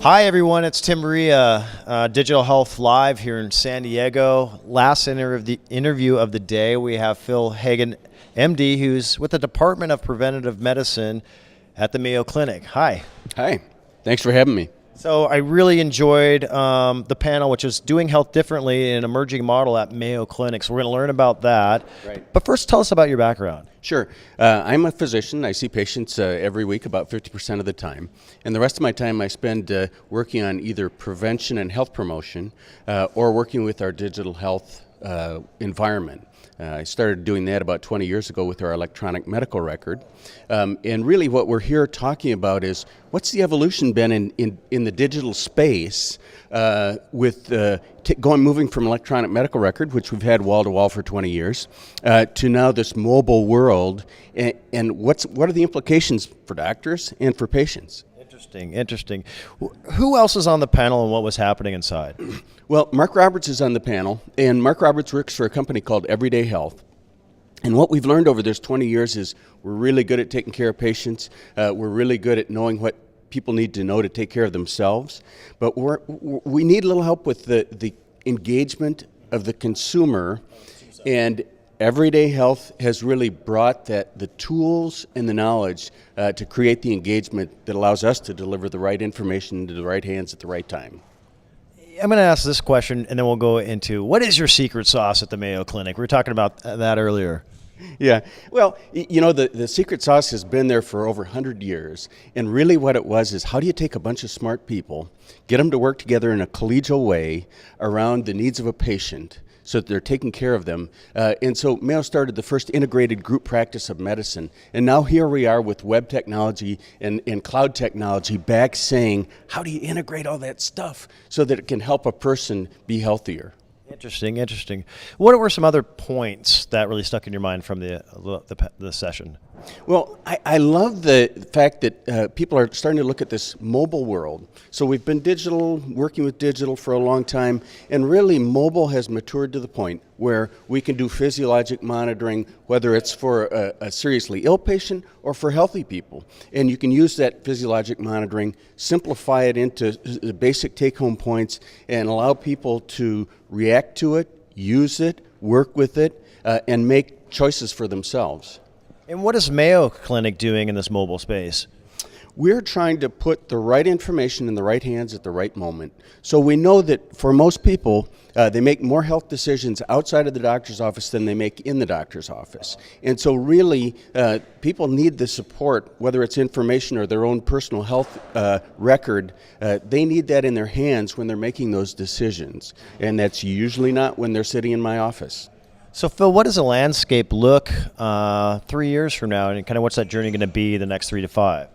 Hi everyone, it's Tim Reha, Digital Health Live here in San Diego. Last interview of the day, we have Phil Hagen, MD, who's with the Department of Preventative Medicine at the Mayo Clinic. Hi. Hi, thanks for having me. So I really enjoyed the panel, which is Doing Health Differently, an emerging model at Mayo Clinic. So we're going to learn about that. Right. But first, tell us about your background. Sure. I'm a physician. I see patients every week about 50% of the time. And the rest of my time I spend working on either prevention and health promotion or working with our digital health environment. I started doing that about 20 years ago with our electronic medical record. And really what we're here talking about is what's the evolution been in the digital space with moving from electronic medical record, which we've had wall-to-wall for 20 years, to now this mobile world, and what are the implications for doctors and for patients? Interesting. Who else is on the panel and what was happening inside? Well, Mark Roberts is on the panel, and Mark Roberts works for a company called Everyday Health. And what we've learned over this 20 years is we're really good at taking care of patients. We're really good at knowing what people need to know to take care of themselves. But we need a little help with the engagement of the consumer, and Everyday Health has really brought the tools and the knowledge to create the engagement that allows us to deliver the right information into the right hands at the right time. I'm going to ask this question, and then we'll go into what is your secret sauce at the Mayo Clinic? We were talking about that earlier. Yeah, well, you know, the secret sauce has been there for over 100 years, and really what it was is how do you take a bunch of smart people, get them to work together in a collegial way around the needs of a patient, so that they're taking care of them. And so Mayo started the first integrated group practice of medicine. And now here we are with web technology and cloud technology back saying, how do you integrate all that stuff so that it can help a person be healthier? Interesting. What were some other points that really stuck in your mind from the session? Well, I love the fact that people are starting to look at this mobile world. So we've been working with digital for a long time, and really mobile has matured to the point where we can do physiologic monitoring, whether it's for a seriously ill patient or for healthy people. And you can use that physiologic monitoring, simplify it into the basic take-home points, and allow people to react to it, use it, work with it, and make choices for themselves. And what is Mayo Clinic doing in this mobile space? We're trying to put the right information in the right hands at the right moment. So we know that for most people, they make more health decisions outside of the doctor's office than they make in the doctor's office. And so really, people need the support, whether it's information or their own personal health record. They need that in their hands when they're making those decisions. And that's usually not when they're sitting in my office. So Phil, what does the landscape look 3 years from now, and kind of what's that journey going to be the next 3 to 5?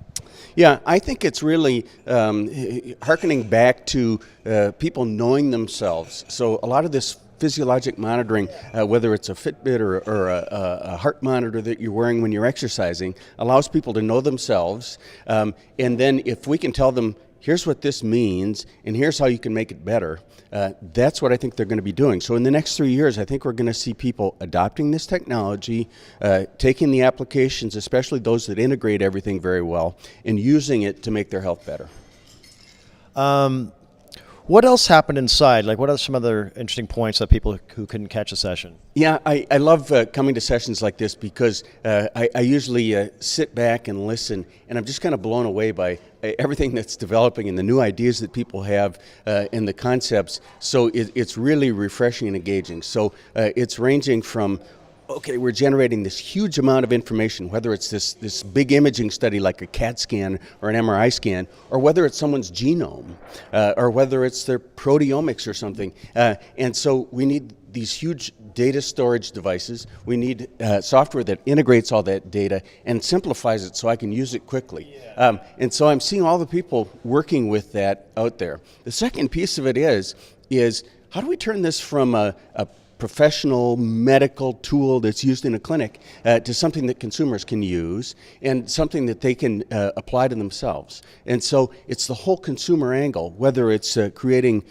Yeah, I think it's really hearkening back to people knowing themselves. So a lot of this physiologic monitoring, whether it's a Fitbit or a heart monitor that you're wearing when you're exercising, allows people to know themselves. And then if we can tell them, here's what this means, and here's how you can make it better. That's what I think they're going to be doing. So in the next 3 years, I think we're going to see people adopting this technology, taking the applications, especially those that integrate everything very well, and using it to make their health better. What else happened inside? Like, what are some other interesting points that people who couldn't catch a session? Yeah, I love coming to sessions like this because I usually sit back and listen, and I'm just kind of blown away by everything that's developing and the new ideas that people have and the concepts. So it's really refreshing and engaging. So it's ranging from, okay, we're generating this huge amount of information, whether it's this big imaging study like a CAT scan or an MRI scan, or whether it's someone's genome, or whether it's their proteomics or something. And so we need these huge data storage devices. We need software that integrates all that data and simplifies it so I can use it quickly. And so I'm seeing all the people working with that out there. The second piece of it is how do we turn this from a professional medical tool that's used in a clinic to something that consumers can use and something that they can apply to themselves. And so it's the whole consumer angle, whether it's creating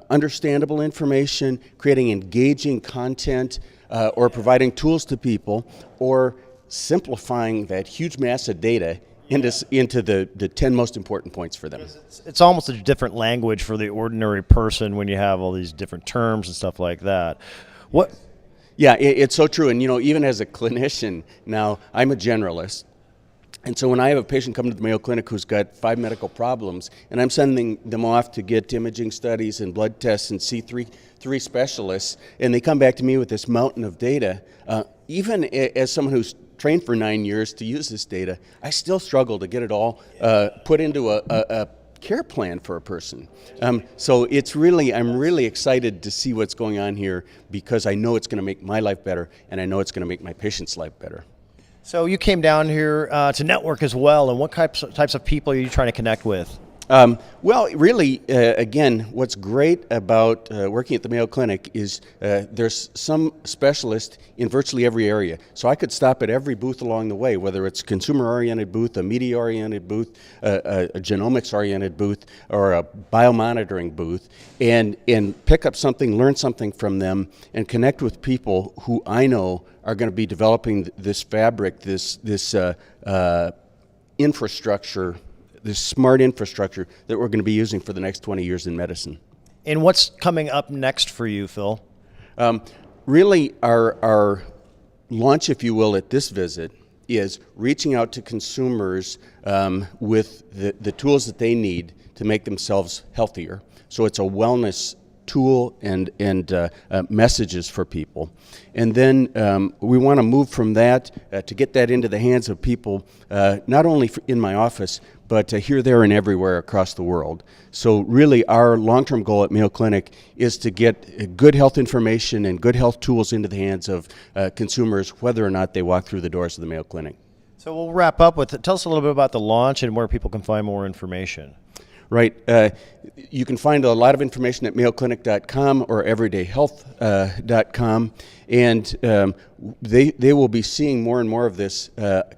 understandable information, creating engaging content, or providing tools to people, or simplifying that huge mass of data into the 10 most important points for them. It's almost a different language for the ordinary person when you have all these different terms and stuff like that. What? Yeah, it's so true. And, even as a clinician now, I'm a generalist. And so when I have a patient come to the Mayo Clinic who's got 5 medical problems, and I'm sending them off to get imaging studies and blood tests and see three specialists, and they come back to me with this mountain of data, even as someone who's trained for 9 years to use this data, I still struggle to get it all put into a care plan for a person. So I'm really excited to see what's going on here, because I know it's going to make my life better, and I know it's going to make my patient's life better. So you came down here to network as well, and what types of people are you trying to connect with? Well, really, again, what's great about working at the Mayo Clinic is there's some specialist in virtually every area. So I could stop at every booth along the way, whether it's consumer-oriented booth, a media-oriented booth, a genomics-oriented booth, or a biomonitoring booth, and pick up something, learn something from them, and connect with people who I know are going to be developing this fabric, this infrastructure, this smart infrastructure that we're going to be using for the next 20 years in medicine. And what's coming up next for you, Phil? Really, our launch, if you will, at this visit is reaching out to consumers with the tools that they need to make themselves healthier. So it's a wellness tool and messages for people. And then we want to move from that to get that into the hands of people, not only in my office, but here, there, and everywhere across the world. So really our long-term goal at Mayo Clinic is to get good health information and good health tools into the hands of consumers, whether or not they walk through the doors of the Mayo Clinic. So we'll wrap up with it. Tell us a little bit about the launch and where people can find more information. Right. You can find a lot of information at mayoclinic.com or everydayhealth.com, and they will be seeing more and more of this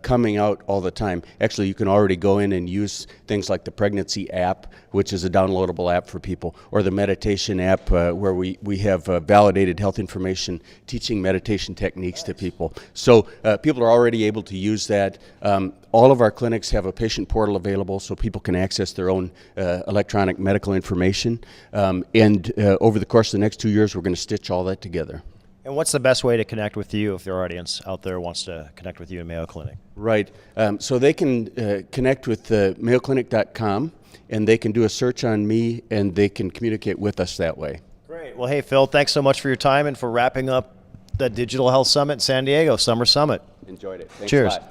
coming out all the time. Actually, you can already go in and use things like the pregnancy app, which is a downloadable app for people, or the meditation app where we have validated health information teaching meditation techniques to people. So people are already able to use that. All of our clinics have a patient portal available so people can access their own electronic medical information. And over the course of the next 2 years, we're going to stitch all that together. And what's the best way to connect with you if their audience out there wants to connect with you in Mayo Clinic? Right. So they can connect with mayoclinic.com, and they can do a search on me, and they can communicate with us that way. Great. Well, hey, Phil, thanks so much for your time and for wrapping up the Digital Health Summit in San Diego, Summer Summit. Enjoyed it. Thanks Cheers. a lot.